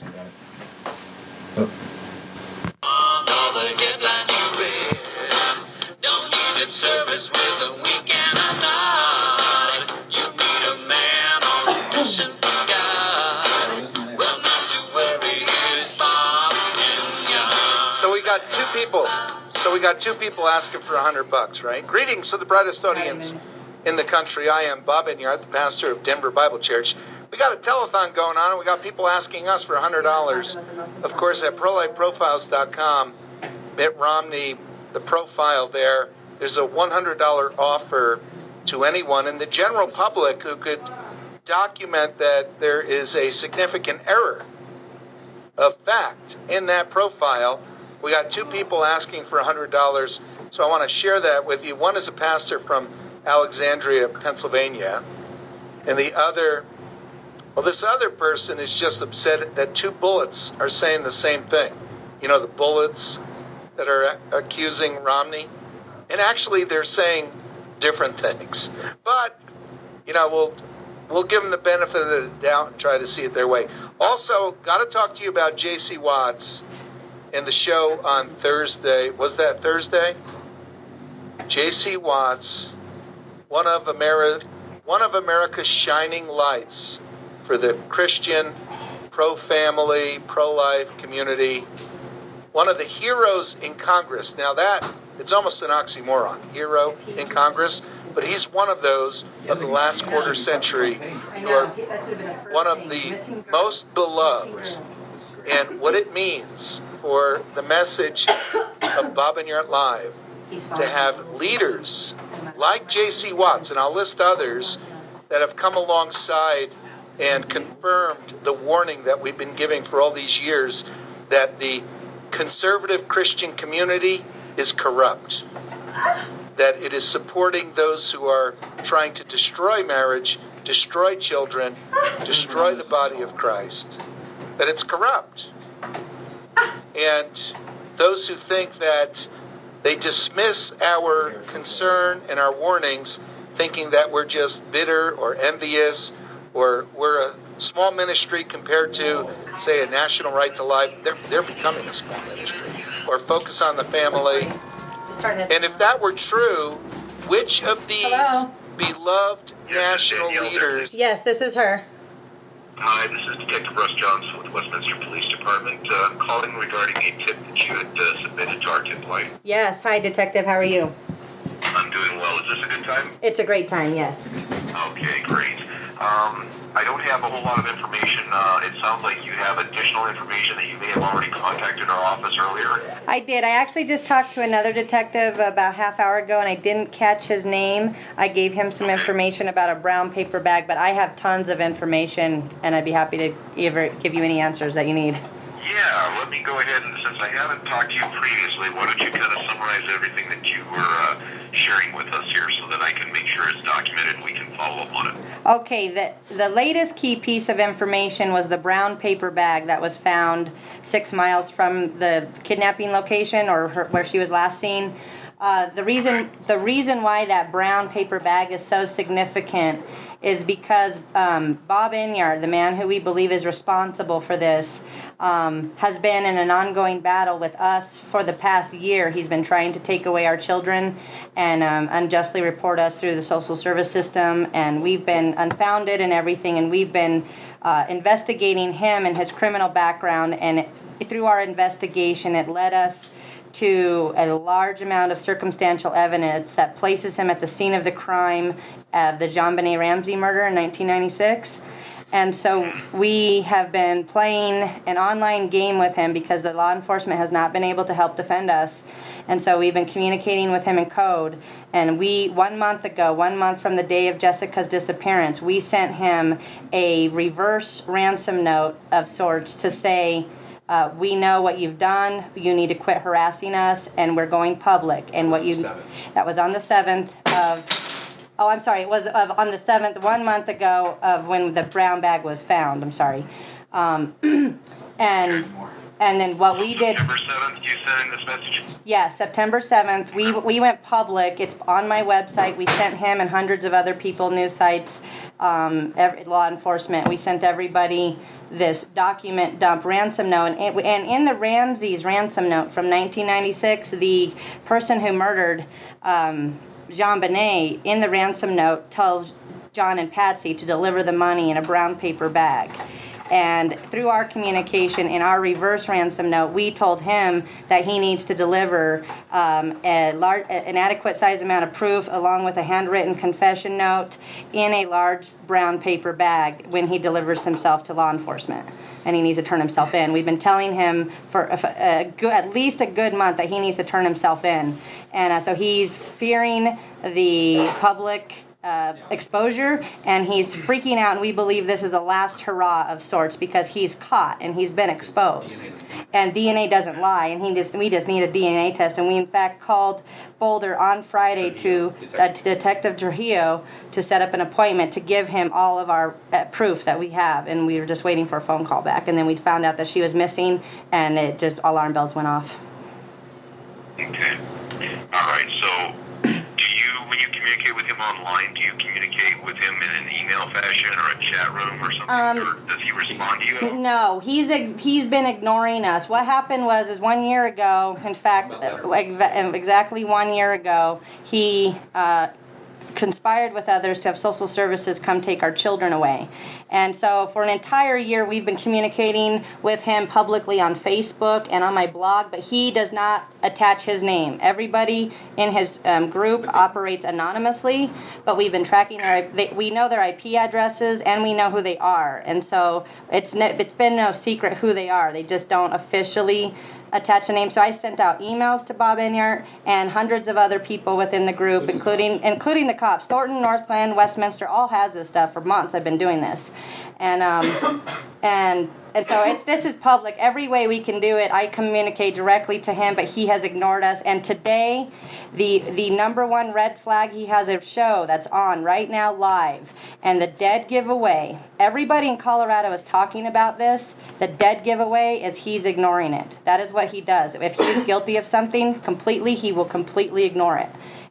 Oh. All the headlines you read. Don't need service with a wink and a nod. You need a man on a mission from God. Well, not to worry, here's Bob Enyart. So we got two people asking for $100, right? Greetings to the brightest audience in the country. I am Bob Enyart, the pastor of Denver Bible Church. We got a telethon going on, and we got people asking us for $100. Of course, at prolifeprofiles.com, Mitt Romney, the profile there's a $100 offer to anyone in the general public who could document that there is a significant error of fact in that profile. We got two people asking for $100, so I want to share that with you. One is a pastor from Alexandria, Pennsylvania, and the other, well, this other person is just upset that two bullets are saying the same thing. You know, the bullets that are accusing Romney, and actually they're saying different things. But, you know, we'll give them the benefit of the doubt and try to see it their way. Also, got to talk to you about J.C. Watts in the show on Thursday. Was that Thursday? J.C. Watts, one of America's shining lights for the Christian, pro-family, pro-life community. One of the heroes in Congress. Now that, it's almost an oxymoron, hero in Congress, but he's one of those of the last quarter century who are one of the most beloved. And what it means for the message of Bob Enyart Live to have leaders like J.C. Watts, and I'll list others that have come alongside and confirmed the warning that we've been giving for all these years, that the conservative Christian community is corrupt, that it is supporting those who are trying to destroy marriage, destroy children, destroy the body of Christ, that it's corrupt. And those who think that they dismiss our concern and our warnings, thinking that we're just bitter or envious, or we're a small ministry compared to, say, a National Right to Life, they're becoming a small ministry, or Focus on the Family. And if that were true, which of these beloved national leaders... Yes, this is her. Hi, this is Detective Russ Johnson with Westminster Police Department. I'm calling regarding a tip that you had submitted to our tip line. Yes, hi, Detective. How are you? I'm doing well. Is this a good time? It's a great time, yes. Okay, great. I don't have a whole lot of information. It sounds like you have additional information that you may have already contacted our office earlier. I did. I actually just talked to another detective about half hour ago, and I didn't catch his name. I gave him some information about a brown paper bag, but I have tons of information, and I'd be happy to give you any answers that you need. Yeah, let me go ahead, and since I haven't talked to you previously, why don't you kind of summarize everything that you were sharing with us here so that I can make sure it's documented and we can follow up on it. Okay, the latest key piece of information was the brown paper bag that was found 6 miles from the kidnapping location, or where she was last seen. The reason why that brown paper bag is so significant is because Bob Enyart, the man who we believe is responsible for this, has been in an ongoing battle with us for the past year. He's been trying to take away our children and unjustly report us through the social service system, and we've been unfounded and everything, and we've been investigating him and his criminal background, and through our investigation it led us to a large amount of circumstantial evidence that places him at the scene of the crime of the JonBenet Ramsey murder in 1996. And so we have been playing an online game with him because the law enforcement has not been able to help defend us. And so we've been communicating with him in code. And 1 month from the day of Jessica's disappearance, we sent him a reverse ransom note of sorts to say, we know what you've done. You need to quit harassing us, and we're going public. And that was on the 7th of. Oh, I'm sorry. It was on the 7th, 1 month ago, of when the brown bag was found. I'm sorry. And then what we did. September 7th, you sent this message? Yeah, September 7th. We went public. It's on my website. We sent him and hundreds of other people, news sites, law enforcement. We sent everybody this document dump ransom note, and in the Ramsey's ransom note from 1996, the person who murdered Jean Benet in the ransom note tells John and Patsy to deliver the money in a brown paper bag. And through our communication in our reverse ransom note, we told him that he needs to deliver an adequate size amount of proof along with a handwritten confession note in a large brown paper bag when he delivers himself to law enforcement. And he needs to turn himself in. We've been telling him for at least a good month that he needs to turn himself in. And so he's fearing the public exposure, and he's freaking out, and we believe this is a last hurrah of sorts because he's caught and he's been exposed, and DNA doesn't lie, and we just need a DNA test. And we in fact called Boulder on Friday to Detective Trujillo to set up an appointment to give him all of our proof that we have, and we were just waiting for a phone call back, and then we found out that she was missing, and it just alarm bells went off. Okay. All right, so when you communicate with him online, do you communicate with him in an email fashion or a chat room or something, or does he respond to you? No, he's been ignoring us. What happened was 1 year ago, in fact, exactly 1 year ago, he conspired with others to have social services come take our children away. And so for an entire year, we've been communicating with him publicly on Facebook and on my blog, but he does not attach his name. Everybody in his group operates anonymously, but we've been tracking we know their IP addresses and we know who they are. And so it's been no secret who they are. They just don't officially attach a name. So I sent out emails to Bob Enyart and hundreds of other people within the group, including the cops. Thornton, Northland, Westminster, all has this stuff for months. I've been doing this, and so this is public. Every way we can do it, I communicate directly to him, but he has ignored us. And today, the number one red flag, he has a show that's on right now live, and the dead giveaway. Everybody in Colorado is talking about this. The dead giveaway is he's ignoring it. That is what he does. If he's guilty of something completely, he will completely ignore it.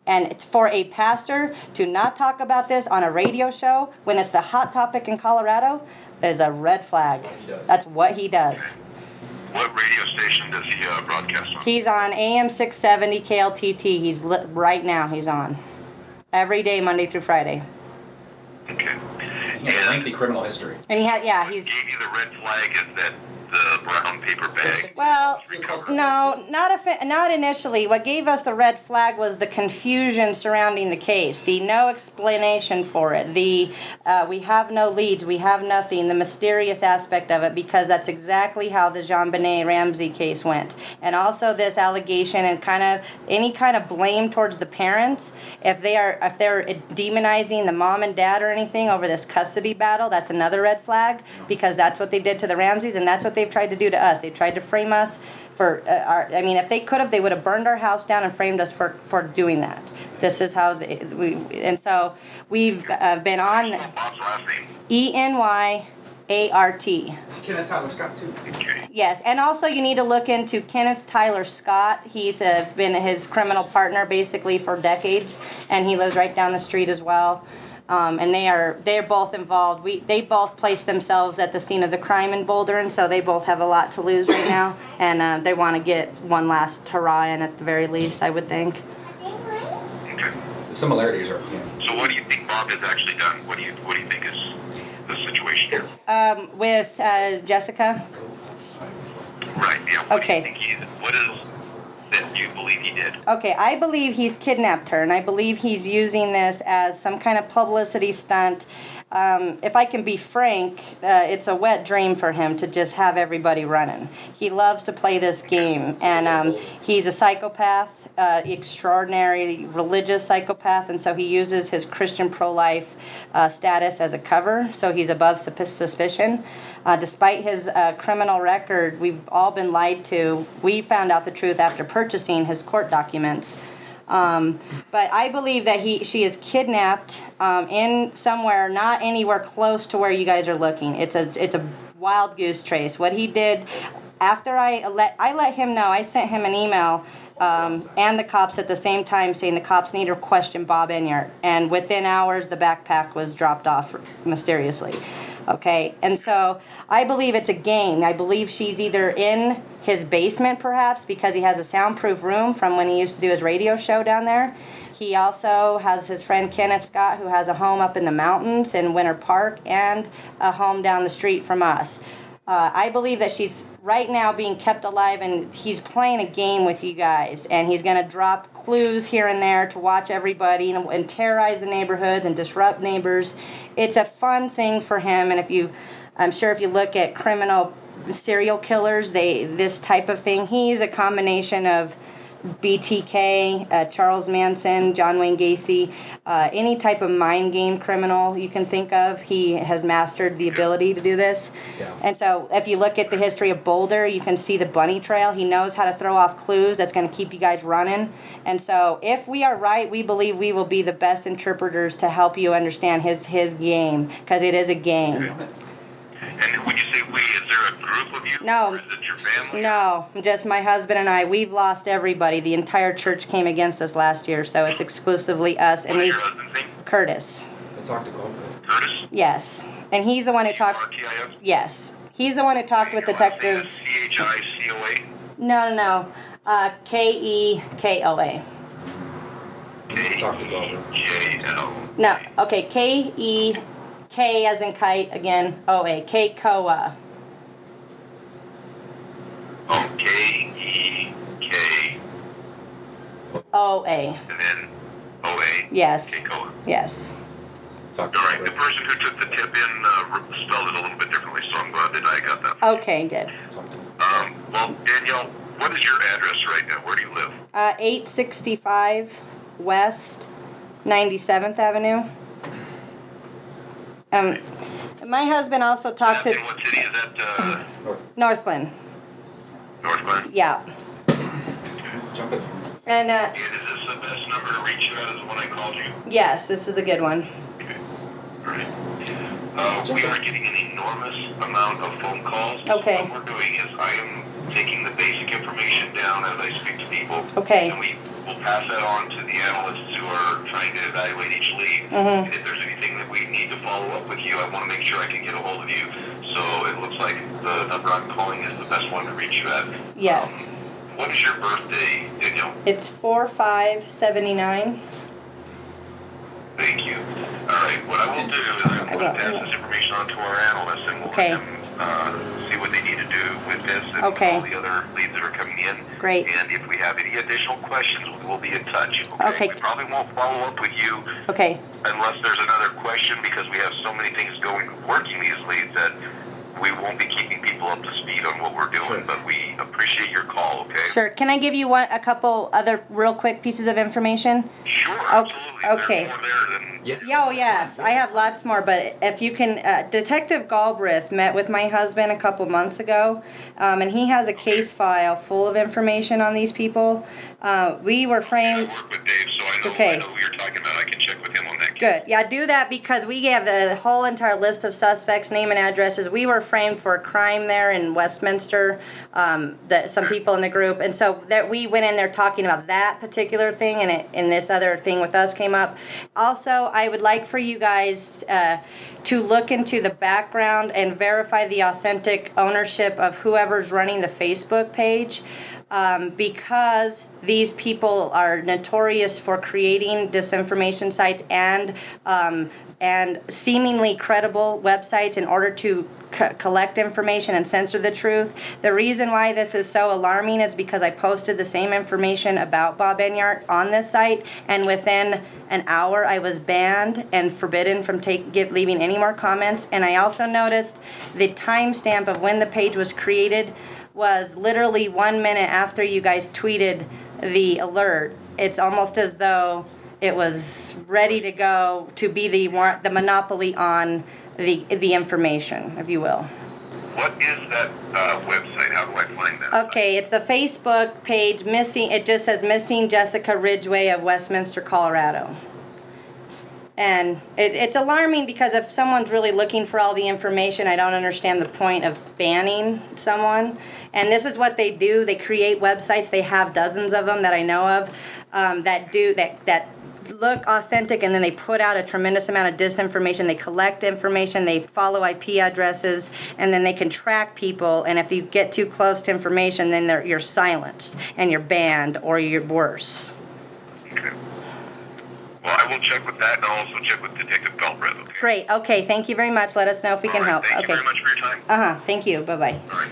And for a pastor to not talk about this on a radio show when it's the hot topic in Colorado is a red flag. That's what he does. What radio station does he broadcast on? He's on AM 670 KLTT. Right now he's on. Every day, Monday through Friday. Okay. He has a lengthy criminal history. And what gave you the red flag is that the brown paper bag. Well, no, not initially. What gave us the red flag was the confusion surrounding the case, the no explanation for it, the we have no leads, we have nothing, the mysterious aspect of it, because that's exactly how the Jean Benet Ramsey case went. And also this allegation and any kind of blame towards the parents, if they're demonizing the mom and dad or anything over this custody battle, that's another red flag, because that's what they did to the Ramseys, and that's what they've tried to do to us. They tried to frame us for if they could have, they would have burned our house down and framed us for doing that. This is how so we've been on Enyart. Kenneth Tyler Scott too. Yes, and also you need to look into Kenneth Tyler Scott. He's been his criminal partner basically for decades, and he lives right down the street as well. And they're both involved. They both placed themselves at the scene of the crime in Boulder, and so they both have a lot to lose right now, and they want to get one last hurrah in at the very least, I would think. Okay. The similarities are. So what do you think Bob has actually done? What do you think is the situation here? With Jessica. Right. Yeah. Okay. What is that you believe he did? Okay, I believe he's kidnapped her, and I believe he's using this as some kind of publicity stunt. If I can be frank, it's a wet dream for him to just have everybody running. He loves to play this game, and he's a psychopath, extraordinary religious psychopath, and so he uses his Christian pro-life status as a cover, so he's above suspicion. Despite his criminal record, we've all been lied to. We found out the truth after purchasing his court documents. But I believe that she is kidnapped in somewhere, not anywhere close to where you guys are looking. It's a wild goose chase. What he did after I let him know, I sent him an email and the cops at the same time, saying the cops need to question Bob Enyart. And within hours, the backpack was dropped off mysteriously. Okay, and so I believe it's a game. I believe she's either in his basement, perhaps, because he has a soundproof room from when he used to do his radio show down there. He also has his friend Kenneth Scott, who has a home up in the mountains in Winter Park and a home down the street from us. I believe that she's right now being kept alive, and he's playing a game with you guys, and he's going to drop clues here and there to watch everybody and terrorize the neighborhoods and disrupt neighbors. It's a fun thing for him, and I'm sure if you look at criminal serial killers, this type of thing, he's a combination of BTK, Charles Manson, John Wayne Gacy, any type of mind game criminal you can think of, he has mastered the ability to do this. Yeah. And so if you look at the history of Boulder, you can see the bunny trail. He knows how to throw off clues that's going to keep you guys running. And so if we are right, we believe we will be the best interpreters to help you understand his game, because it is a game. And when you say we, is there a group of you? No. Or is it your family? No, just my husband and I. We've lost everybody. The entire church came against us last year, so it's exclusively us. What is your husband's name? Curtis. I talked to Goldberg. Curtis? Yes. And he's the one who talked. C-U-R-T-I-S? Yes. He's the one who talked with Detective. C-H-I-C-O-A? No. Kekoa. Talked to Goldberg. K-E-J-L. No. Okay. K as in kite again. O-A. Kekoa. Oh, K-E-K. O-A. And then O-A. Yes. Keikoa. Yes. Talked to All right, the Goldberg. person who took the tip in spelled it a little bit differently, so I'm glad that I got that. Okay. Good. Talked to Well, Danielle, what is your address right now? Where do you live? 865 West 97th Avenue. My husband also talked to In what city is that? Northland. Northland? Yeah. Jump it. And And is this the best number to reach you at, is the one I called you? yes, this is a good one. Okay. All right. We are getting an enormous amount of phone calls. Okay. So what we're doing is I am taking the basic information down as I speak to people. Okay. And we will pass that on to the analysts who are trying to evaluate each lead. Mhm. And if there's anything that we need to follow up with you, I want to make sure I can get a hold of you. So it looks like the number I'm calling is the best one to reach you at. Yes. What is your birthday, Danielle? It's 4579. Thank you. All right, what I will do is I'm going to pass this information on to our analysts, and we'll Okay. let them see what they need to do with this and Okay. all the other leads that are coming in. Great. And if we have any additional questions, we will be in touch. Okay. We probably won't follow up with you Okay. unless there's another question, because we have so many things working these leads that we won't be keeping people up to speed on what we're doing, but we appreciate your call, okay? Sure. Can I give you a couple other real quick pieces of information? Sure, Okay. absolutely. Okay. There's more there than... Oh, yes. I have lots more, but if you can, Detective Galbraith met with my husband a couple months ago, and he has a case file full of information on these people. We were framed... I work with Dave, so I know, Okay. I know who you're talking about. I can check with him on that. Good. Yeah, do that, because we have the whole entire list of suspects, name and addresses. We were framed for a crime there in Westminster, some people in the group. And so we went in there talking about that particular thing, and this other thing with us came up. Also, I would like for you guys to look into the background and verify the authentic ownership of whoever's running the Facebook page. Because these people are notorious for creating disinformation sites and seemingly credible websites in order to collect information and censor the truth. The reason why this is so alarming is because I posted the same information about Bob Enyart on this site, and within an hour I was banned and forbidden from leaving any more comments. And I also noticed the timestamp of when the page was created was literally 1 minute after you guys tweeted the alert. It's almost as though it was ready to go to be the monopoly on the information, if you will. What is that website? How do I find that? Okay, it's the Facebook page missing. It just says missing Jessica Ridgeway of Westminster, Colorado. And it's alarming because if someone's really looking for all the information, I don't understand the point of banning someone. And this is what they do. They create websites. They have dozens of them that I know of that look authentic, and then they put out a tremendous amount of disinformation. They collect information. They follow IP addresses, and then they can track people. And if you get too close to information, then you're silenced and you're banned, or you're worse. Okay. Well, I will check with that, and I'll also check with Detective Galbraith. Okay. Great. Okay. Thank you very much. Let us know if we can help. Thank you very much for your time. Thank you. Bye-bye. All right.